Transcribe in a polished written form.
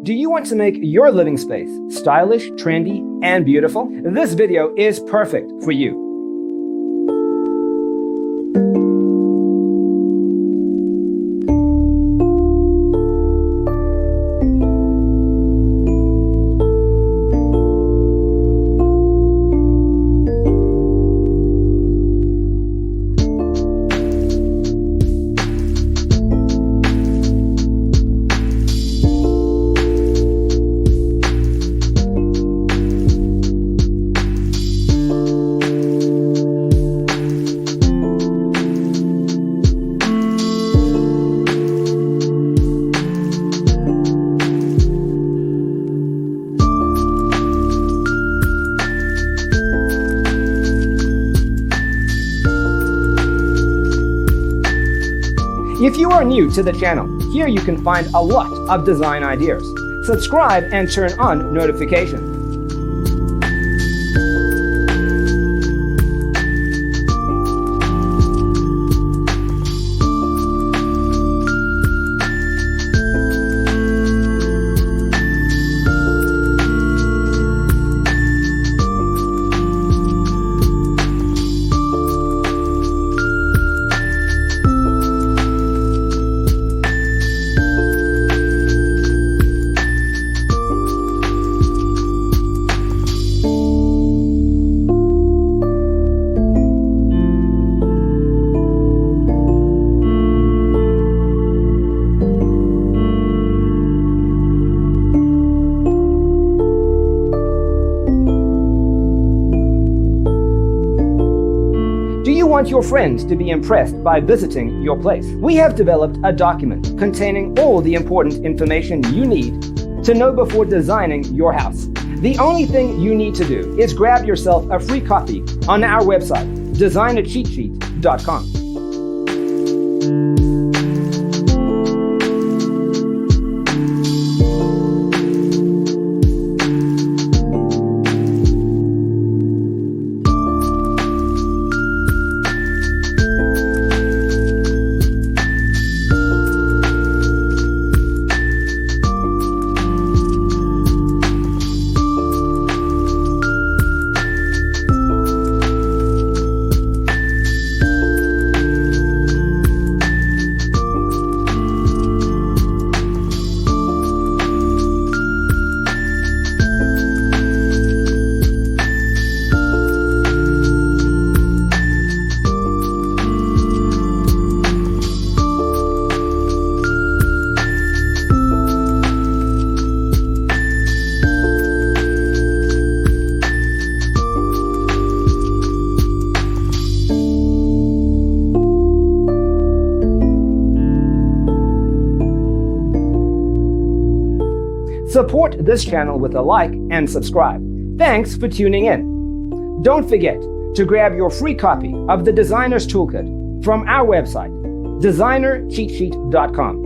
Do you want to make your living space stylish, trendy, and beautiful? This video is perfect for you. If you are new to the channel, here you can find a lot of design ideas. Subscribe and turn on notifications. Do you want your friends to be impressed by visiting your place? We have developed a document containing all the important information you need to know before designing your house. The only thing you need to do is grab yourself a free copy on our website, designercheatsheet.com. Support this channel with a like and subscribe. Thanks for tuning in. Don't forget to grab your free copy of the Designer's Toolkit from our website, designercheatsheet.com.